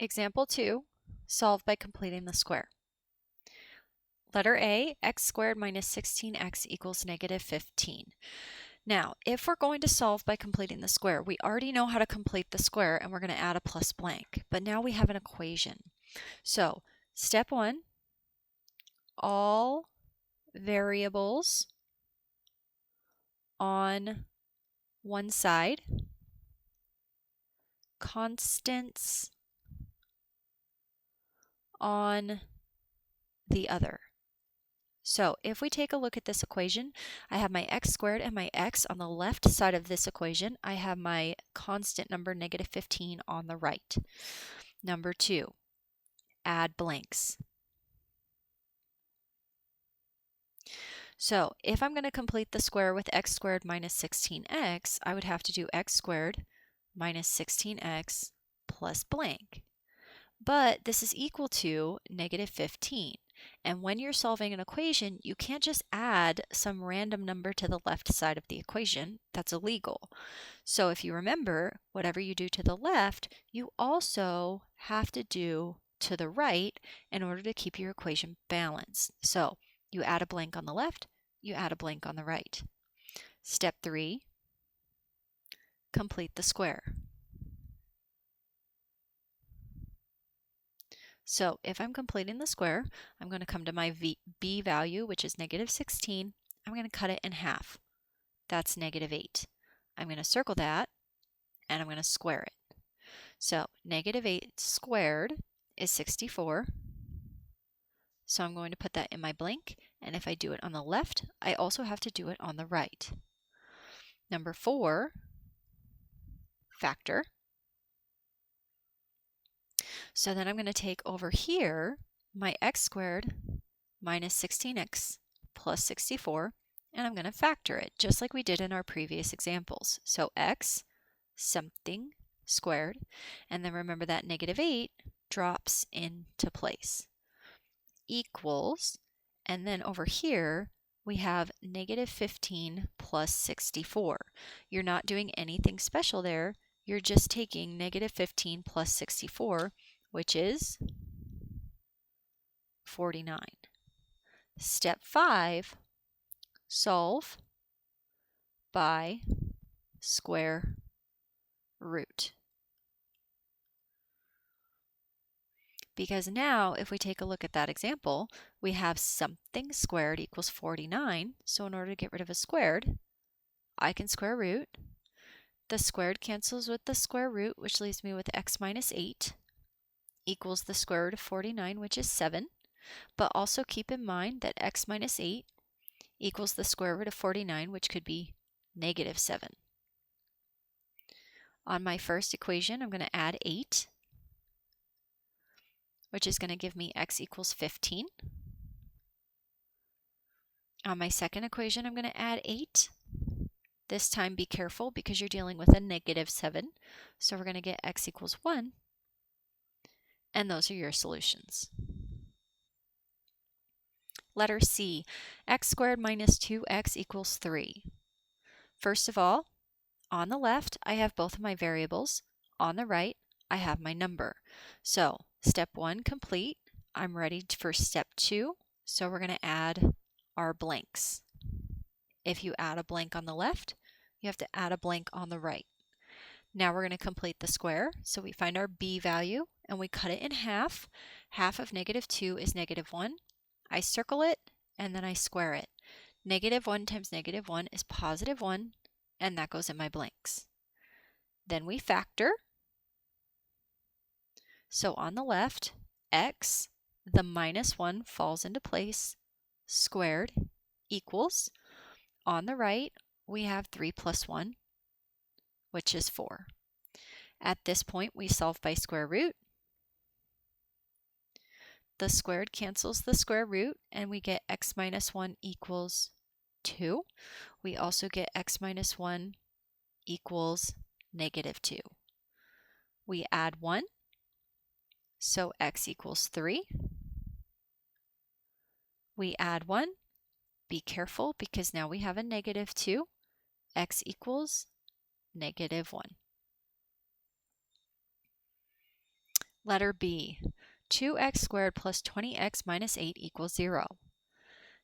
Example 2, solve by completing the square. Letter A, x squared minus 16x equals negative 15. Now, if we're going to solve by completing the square, we already know how to complete the square and we're going to add a plus blank. But now we have an equation. So, step 1, all variables on one side, constants on the other. So if we take a look at this equation, I have my x squared and my x on the left side of this equation. I have my constant number negative 15 on the right. Number 2, add blanks. So if I'm going to complete the square with x squared minus 16x, I would have to do x squared minus 16x plus blank. But this is equal to negative 15. And when you're solving an equation, you can't just add some random number to the left side of the equation. That's illegal. So if you remember, whatever you do to the left, you also have to do to the right in order to keep your equation balanced. So you add a blank on the left, you add a blank on the right. Step 3, complete the square. So if I'm completing the square, I'm going to come to my b value, which is negative 16. I'm going to cut it in half. That's negative 8. I'm going to circle that, and I'm going to square it. So negative 8 squared is 64. So I'm going to put that in my blank, and if I do it on the left, I also have to do it on the right. Number 4, factor. So then I'm going to take over here my x squared minus 16x plus 64, and I'm going to factor it just like we did in our previous examples. So x something squared, and then remember that negative 8 drops into place, equals, and then over here we have negative 15 plus 64. You're not doing anything special there. You're just taking negative 15 plus 64, which is 49. Step 5, solve by square root. Because now, if we take a look at that example, we have something squared equals 49. So in order to get rid of a squared, I can square root. The squared cancels with the square root, which leaves me with x minus 8 equals the square root of 49, which is 7. But also keep in mind that x minus 8 equals the square root of 49, which could be negative 7. On my first equation, I'm going to add 8, which is going to give me x equals 15. On my second equation, I'm going to add 8. This time be careful because you're dealing with a negative 7. So we're going to get x equals 1. And those are your solutions. Letter C, x squared minus 2x equals 3. First of all, on the left, I have both of my variables. On the right, I have my number. So step 1 complete. I'm ready for step 2. So we're going to add our blanks. If you add a blank on the left, you have to add a blank on the right. Now we're going to complete the square. So we find our b value and we cut it in half. Half of negative 2 is negative 1. I circle it and then I square it. Negative 1 times negative 1 is positive 1, and that goes in my blanks. Then we factor. So on the left, x, the minus 1 falls into place, squared equals. On the right, we have 3 plus 1, which is 4. At this point, we solve by square root. The squared cancels the square root, and we get x minus 1 equals 2. We also get x minus 1 equals negative 2. We add 1, so x equals 3. We add 1. Be careful because now we have a negative 2. X equals negative 1. Letter B, 2x squared plus 20x minus 8 equals 0.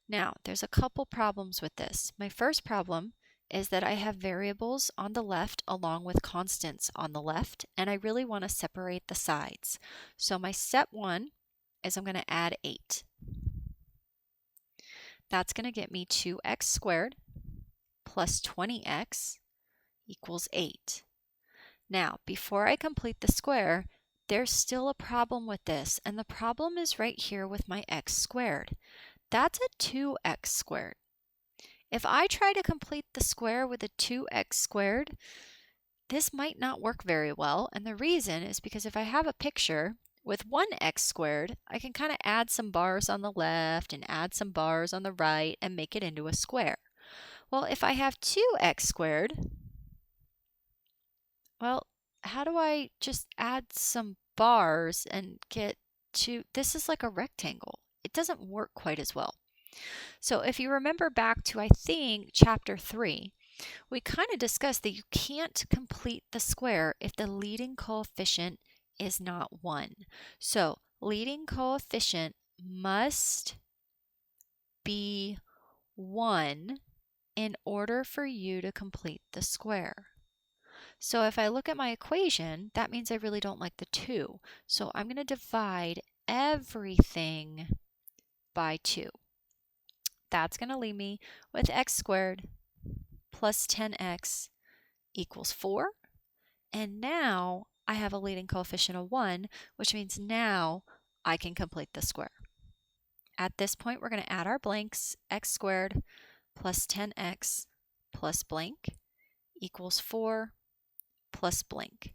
Now, there's a couple problems with this. My first problem is that I have variables on the left along with constants on the left, and I really want to separate the sides. So my step one is I'm going to add 8. That's going to get me 2x squared plus 20x equals 8. Now, before I complete the square, there's still a problem with this, and the problem is right here with my x squared. That's a 2x squared. If I try to complete the square with a 2x squared, this might not work very well, and the reason is because if I have a picture with 1x squared, I can kind of add some bars on the left and add some bars on the right and make it into a square. Well, if I have 2x squared, well, how do I just add some bars and get to, this is like a rectangle. It doesn't work quite as well. So if you remember back to, I think, chapter 3, we kind of discussed that you can't complete the square if the leading coefficient is not 1. So leading coefficient must be 1 in order for you to complete the square. So if I look at my equation, that means I really don't like the 2. So I'm going to divide everything by 2. That's going to leave me with x squared plus 10x equals 4. And now I have a leading coefficient of 1, which means now I can complete the square. At this point, we're going to add our blanks. X squared plus 10x plus blank equals 4 plus blank.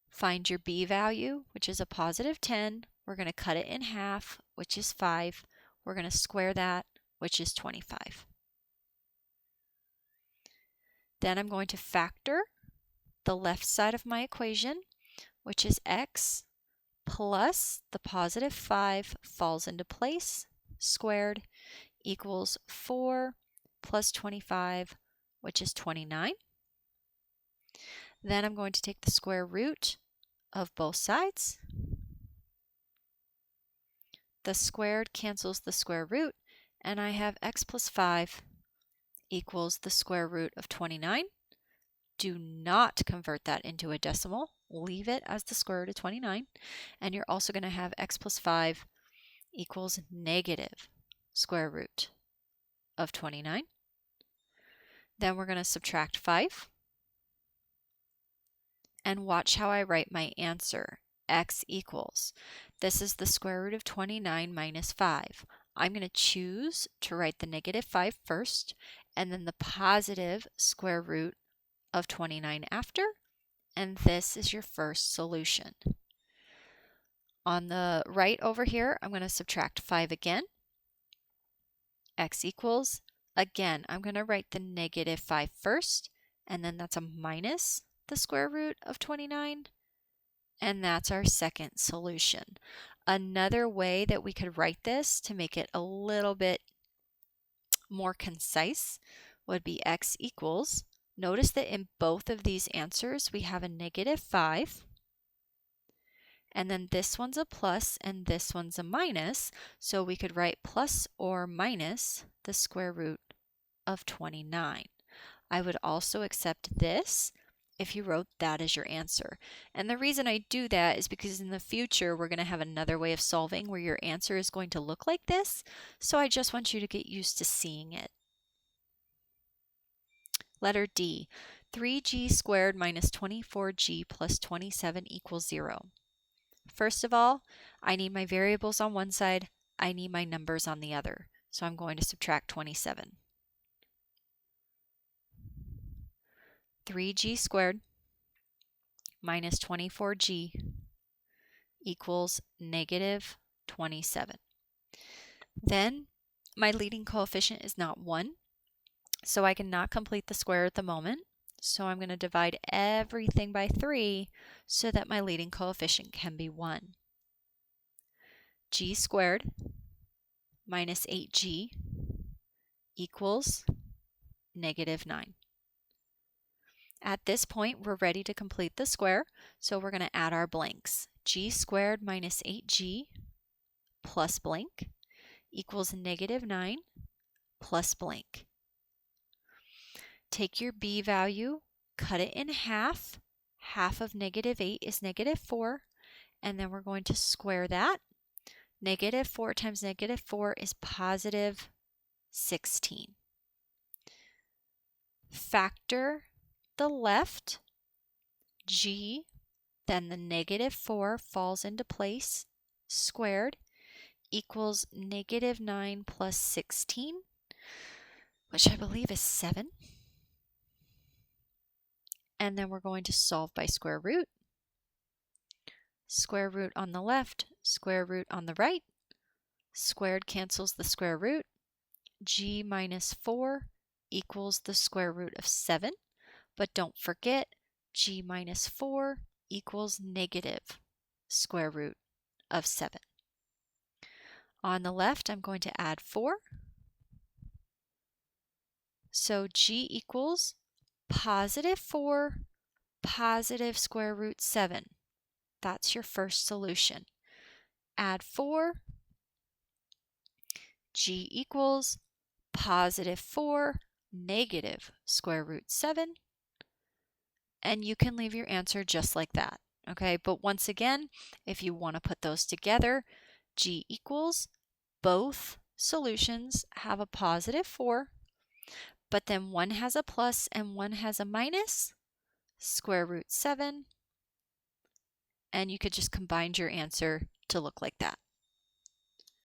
Find your b value, which is a positive 10. We're going to cut it in half, which is 5. We're going to square that, which is 25. Then I'm going to factor the left side of my equation, which is x plus the positive 5 falls into place, squared, equals 4 plus 25, which is 29. Then I'm going to take the square root of both sides. The squared cancels the square root, and I have x plus 5 equals the square root of 29. Do not convert that into a decimal. Leave it as the square root of 29. And you're also going to have x plus 5 equals negative square root of 29. Then we're going to subtract 5. And watch how I write my answer. X equals. This is the square root of 29 minus 5. I'm going to choose to write the negative 5 first, and then the positive square root of 29 after, and this is your first solution. On the right over here, I'm going to subtract 5 again. X equals. Again, I'm going to write the negative 5 first, and then that's a minus the square root of 29, and that's our second solution. Another way that we could write this to make it a little bit more concise would be x equals. Notice that in both of these answers we have a negative 5, and then this one's a plus and this one's a minus, so we could write plus or minus the square root of 29. I would also accept this if you wrote that as your answer. And the reason I do that is because in the future we're going to have another way of solving where your answer is going to look like this, so I just want you to get used to seeing it. Letter D, 3g squared minus 24g plus 27 equals 0. First of all, I need my variables on one side, I need my numbers on the other, so I'm going to subtract 27. 3g squared minus 24g equals negative 27. Then my leading coefficient is not 1, so I cannot complete the square at the moment. So I'm going to divide everything by 3 so that my leading coefficient can be 1. G squared minus 8g equals negative 9. At this point, we're ready to complete the square, so we're going to add our blanks. g squared minus 8g plus blank equals negative 9 plus blank. Take your b value, cut it in half. Half of negative 8 is negative 4, and then we're going to square that. Negative 4 times negative 4 is positive 16. Factor the left, g, then the negative 4 falls into place, squared, equals negative 9 plus 16, which I believe is 7. And then we're going to solve by square root. Square root on the left, square root on the right. Squared cancels the square root. G minus 4 equals the square root of 7. But don't forget, g minus 4 equals negative square root of 7. On the left, I'm going to add 4. So g equals positive 4, positive square root 7. That's your first solution. Add 4. G equals positive 4, negative square root 7. And you can leave your answer just like that. Okay, but once again, if you want to put those together, G equals, both solutions have a positive 4, but then one has a plus and one has a minus, square root 7, and you could just combine your answer to look like that.